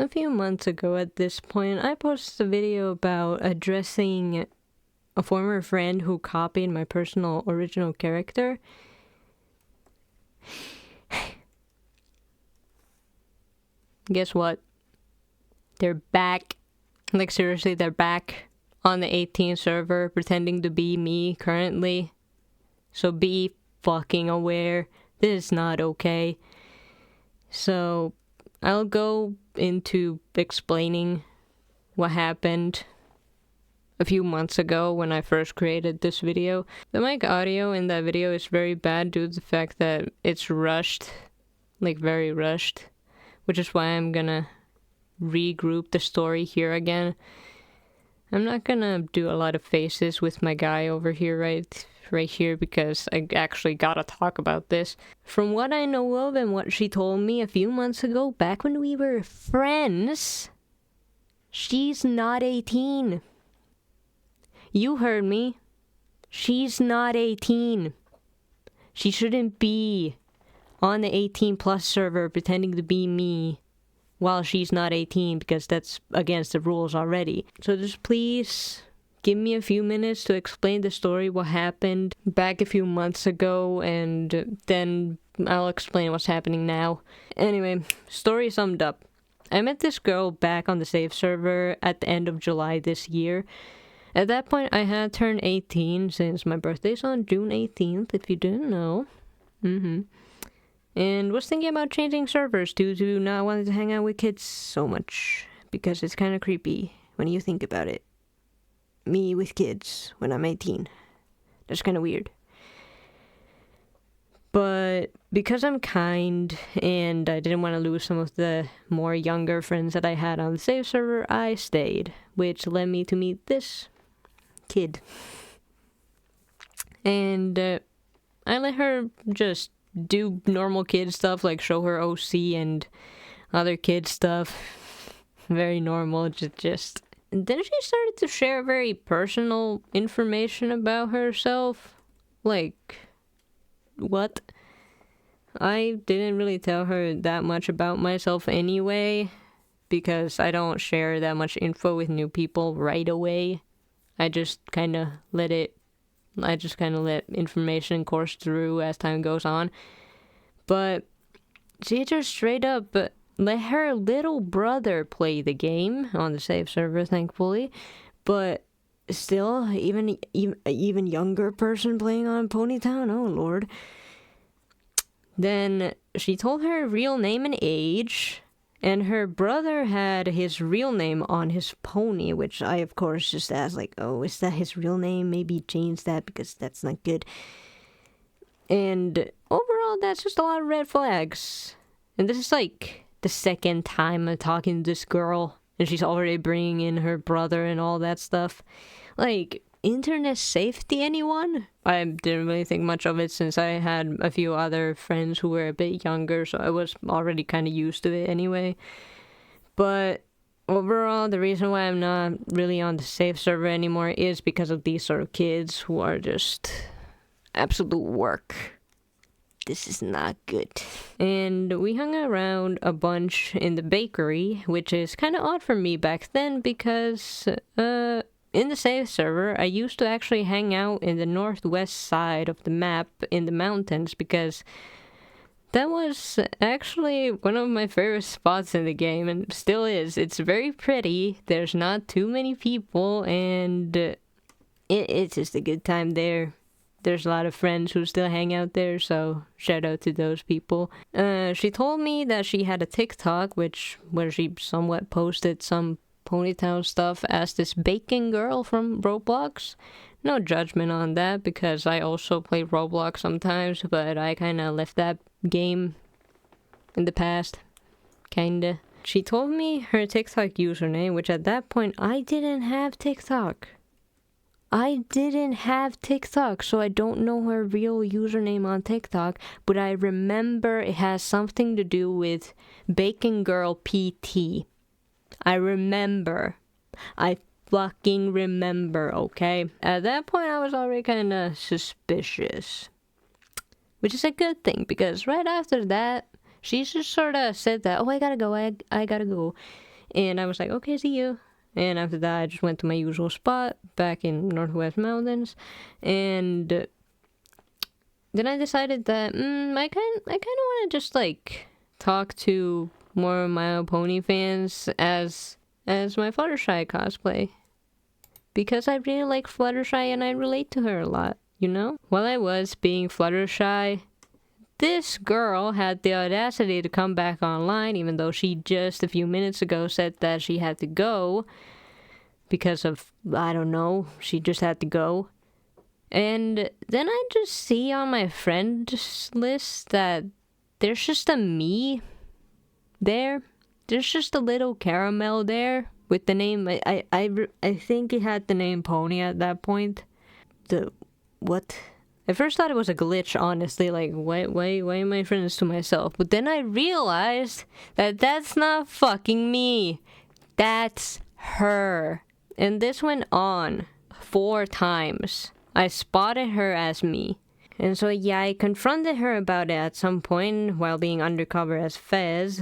a few months ago at this point, I posted a video about addressing a former friend who copied my personal original character. Guess what? They're back. Like, seriously, they're back on the 18 server pretending to be me currently. So be fucking aware. This is not okay. So I'll go into explaining what happened a few months ago when I first created this video. The mic audio in that video is very bad due to the fact that it's rushed, like very rushed, which is why I'm gonna regroup the story here again. I'm not gonna do a lot of faces with my guy over here right here because I actually gotta talk about this. From what I know of and what she told me a few months ago, back when we were friends, she's not 18. You heard me. She's not 18. She shouldn't be on the 18 plus server pretending to be me while she's not 18 because that's against the rules already. So just please give me a few minutes to explain the story, what happened back a few months ago, and then I'll explain what's happening now. Anyway, story summed up. I met this girl back on the save server at the end of July this year. At that point, I had turned 18 since my birthday's on June 18th, if you didn't know. And was thinking about changing servers due to not wanting to hang out with kids so much. Because it's kind of creepy when you think about it. Me with kids when I'm 18. That's kind of weird. But because I'm kind and I didn't want to lose some of the more younger friends that I had on the save server, I stayed. Which led me to meet this kid. And I let her just do normal kid stuff, like show her OC and other kid stuff. Very normal, just. And then she started to share very personal information about herself. Like, what? I didn't really tell her that much about myself anyway, because I don't share that much info with new people right away. I just kind of let information course through as time goes on. But she just straight up let her little brother play the game on the save server, thankfully. But still, even younger person playing on Pony.Town, oh lord. Then she told her real name and age. And her brother had his real name on his pony, which I, of course, just asked, like, oh, is that his real name? Maybe change that because that's not good. And overall, that's just a lot of red flags. And this is, like, the second time I'm talking to this girl, and she's already bringing in her brother and all that stuff. Like, internet safety, anyone? I didn't really think much of it since I had a few other friends who were a bit younger, so I was already kind of used to it anyway. But overall, the reason why I'm not really on the safe server anymore is because of these sort of kids who are just absolute work. This is not good. And we hung around a bunch in the bakery, which is kind of odd for me back then because, in the save server, I used to actually hang out in the northwest side of the map in the mountains because that was actually one of my favorite spots in the game and still is. It's very pretty, there's not too many people, and it's just a good time there. There's a lot of friends who still hang out there, so shout out to those people. She told me that she had a TikTok, where she somewhat posted some Pony.Town stuff as this baking girl from Roblox. No judgment on that because I also play Roblox sometimes, but I kind of left that game in the past. Kinda. She told me her TikTok username, which at that point I didn't have TikTok. So I don't know her real username on TikTok, but I remember it has something to do with Bacon Girl PT. I fucking remember, okay? At that point, I was already kind of suspicious. Which is a good thing, because right after that, she just sort of said that, oh, I gotta go. And I was like, okay, see you. And after that, I just went to my usual spot back in Northwest Mountains. And then I decided that I kind of want to just like talk to more of My Little Pony fans as my Fluttershy cosplay, because I really like Fluttershy and I relate to her a lot, you know? While I was being Fluttershy, this girl had the audacity to come back online, even though she just a few minutes ago said that she had to go because of, I don't know, she just had to go. And then I just see on my friends list that there's just a me there. There's just a little caramel there with the name. I think it had the name Pony at that point. What? At first thought it was a glitch, honestly. Like, why am I friends to myself? But then I realized that that's not fucking me. That's her. And this went on 4 times. I spotted her as me. And so, yeah, I confronted her about it at some point while being undercover as Fez,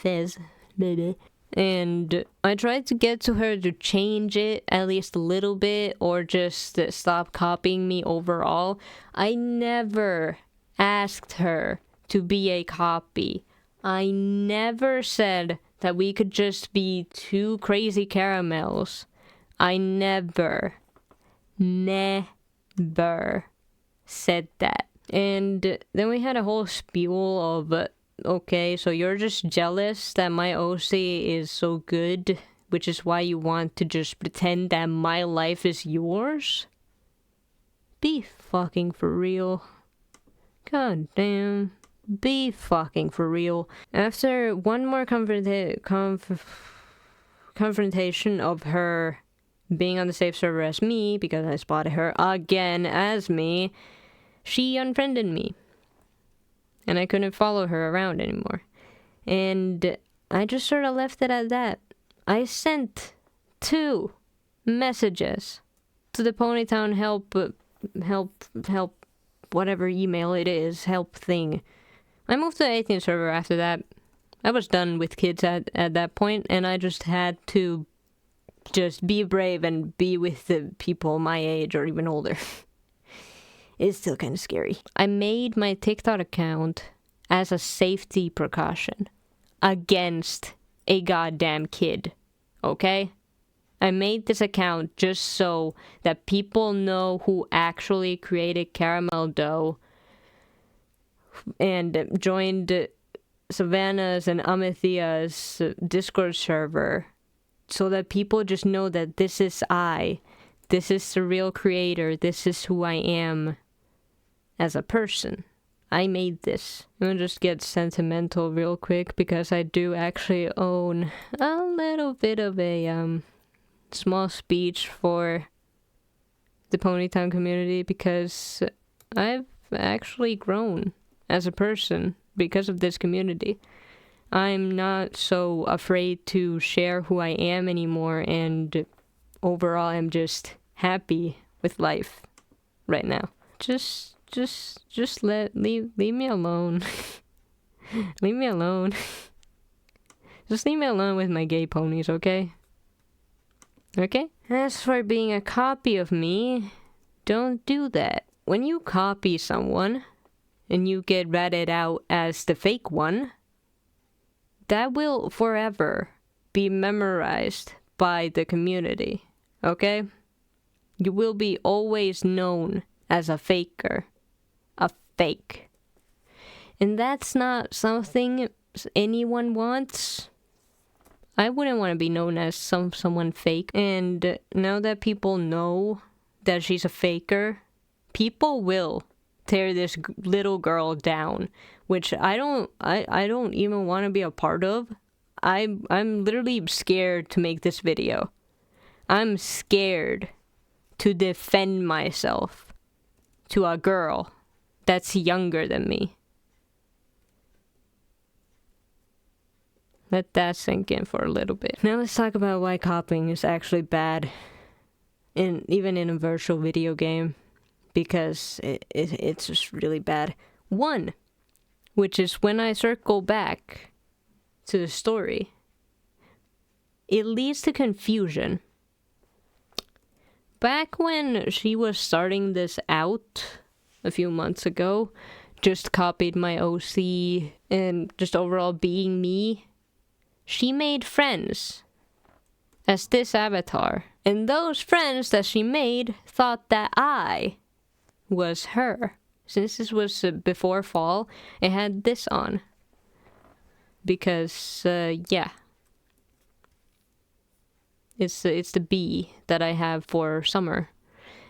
baby. And I tried to get to her to change it at least a little bit, or just stop copying me overall. I never asked her to be a copy. I never said that we could just be 2 crazy caramels. I never said that. And then we had a whole spiel of, okay, so you're just jealous that my OC is so good, which is why you want to just pretend that my life is yours? Be fucking for real. God damn. Be fucking for real. After one more confrontation of her being on the safe server as me, because I spotted her again as me, she unfriended me. And I couldn't follow her around anymore. And I just sort of left it at that. I sent 2 messages to the Pony.Town help, whatever email it is, help thing. I moved to the 18th server after that. I was done with kids at that point, and I just had to just be brave and be with the people my age or even older. It's still kind of scary. I made my TikTok account as a safety precaution against a goddamn kid, okay? I made this account just so that people know who actually created Caramel Dough and joined Savannah's and Amethia's Discord server, so that people just know that this is I. This is the real creator. This is who I am as a person. I made this. I'm gonna just get sentimental real quick, because I do actually own a little bit of a small speech for the Pony.Town community, because I've actually grown as a person because of this community. I'm not so afraid to share who I am anymore, and overall I'm just happy with life right now. Just leave me alone. Leave me alone. Just leave me alone with my gay ponies, okay? Okay? As for being a copy of me, don't do that. When you copy someone and you get ratted out as the fake one, that will forever be memorized by the community, okay? You will be always known as a faker. A fake. And that's not something anyone wants. I wouldn't want to be known as someone fake. And now that people know that she's a faker, people will tear this little girl down, which I don't even want to be a part of. I'm literally scared to make this video. I'm scared to defend myself to a girl that's younger than me. Let that sink in for a little bit. Now let's talk about why copying is actually bad, even in a virtual video game, because it's just really bad. One, which is when I circle back to the story, it leads to confusion. Back when she was starting this out a few months ago, just copied my OC and just overall being me, she made friends as this avatar. And those friends that she made thought that I was her. Since this was before fall, I had this on. Because, yeah. It's the bee that I have for summer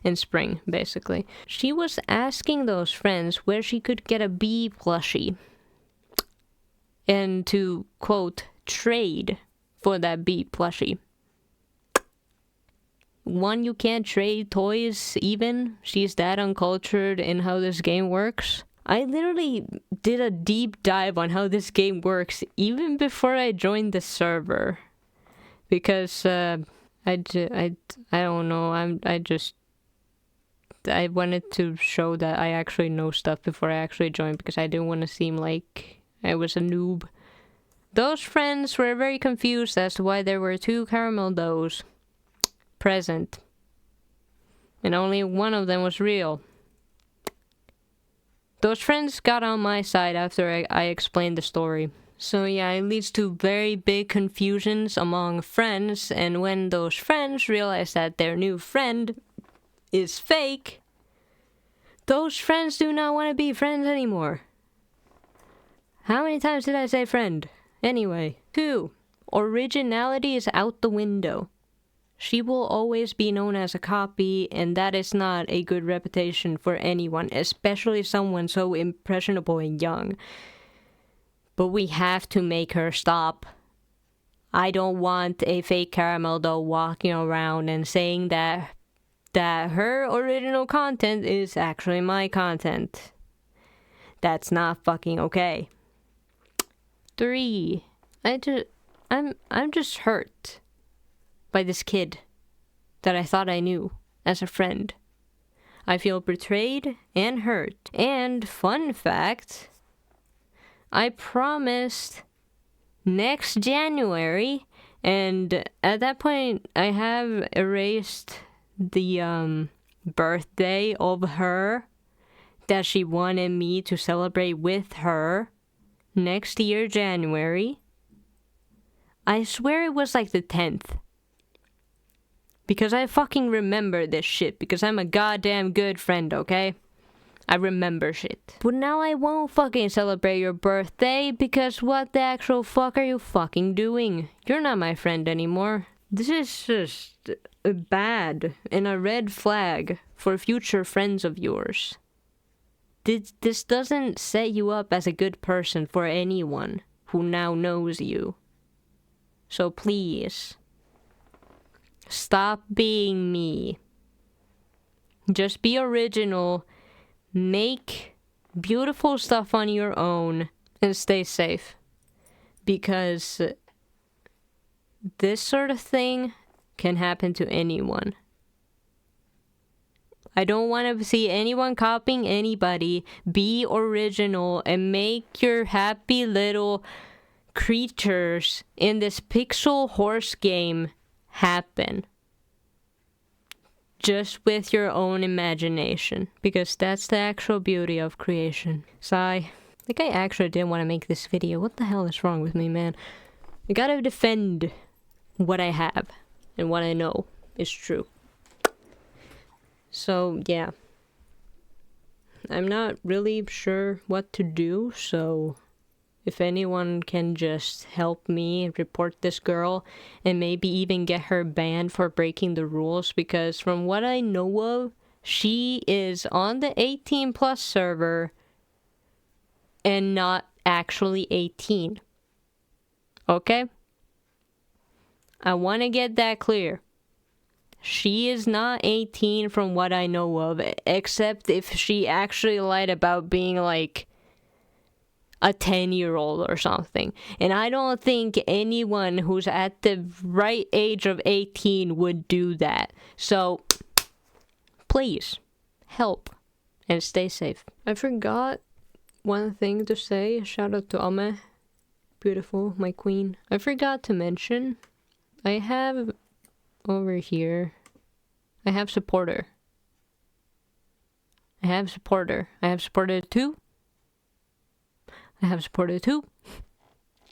and spring, basically. She was asking those friends where she could get a bee plushie. And to, quote, trade for that bee plushie. One, you can't trade toys even. She's that uncultured in how this game works. I literally did a deep dive on how this game works even before I joined the server. Because, I don't know, I wanted to show that I actually know stuff before I actually joined because I didn't want to seem like I was a noob. Those friends were very confused as to why there were 2 caramel doughs present. And only one of them was real. Those friends got on my side after I explained the story. So yeah, it leads to very big confusions among friends, and when those friends realize that their new friend is fake, those friends do not want to be friends anymore. How many times did I say friend? Anyway. 2. Originality is out the window. She will always be known as a copy, and that is not a good reputation for anyone, especially someone so impressionable and young. But we have to make her stop. I don't want a fake caramel doll walking around and saying that her original content is actually my content. That's not fucking okay. 3. I'm just hurt by this kid that I thought I knew as a friend. I feel betrayed and hurt. And fun fact, I promised next January, and at that point I have erased the birthday of her that she wanted me to celebrate with her next year, January. I swear it was like the 10th. Because I fucking remember this shit. Because I'm a goddamn good friend, okay? I remember shit. But now I won't fucking celebrate your birthday. Because what the actual fuck are you fucking doing? You're not my friend anymore. This is just bad. And a red flag for future friends of yours. This doesn't set you up as a good person for anyone who now knows you. So please, stop being me. Just be original, make beautiful stuff on your own, and stay safe. Because this sort of thing can happen to anyone. I don't want to see anyone copying anybody. Be original and make your happy little creatures in this pixel horse game happen. Just with your own imagination. Because that's the actual beauty of creation. Sigh. Like I actually didn't want to make this video. What the hell is wrong with me, man? I gotta defend what I have. And what I know is true. So, yeah. I'm not really sure what to do, so if anyone can just help me report this girl and maybe even get her banned for breaking the rules, because from what I know of, she is on the 18 plus server and not actually 18. Okay? I want to get that clear. She is not 18 from what I know of, except if she actually lied about being like a 10-year-old or something. And I don't think anyone who's at the right age of 18 would do that. So, please, help and stay safe. I forgot one thing to say. Shout out to Ame. Beautiful, my queen. I forgot to mention, I have over here, I have supporter. I have supporter 2. I have supporter 2.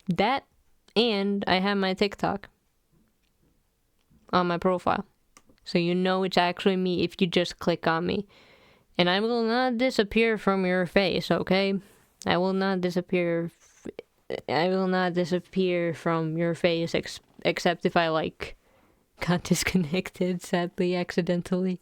That, and I have my TikTok on my profile. So you know it's actually me if you just click on me. And I will not disappear from your face, okay? I will not disappear from your face except if I, like, got disconnected, sadly, accidentally.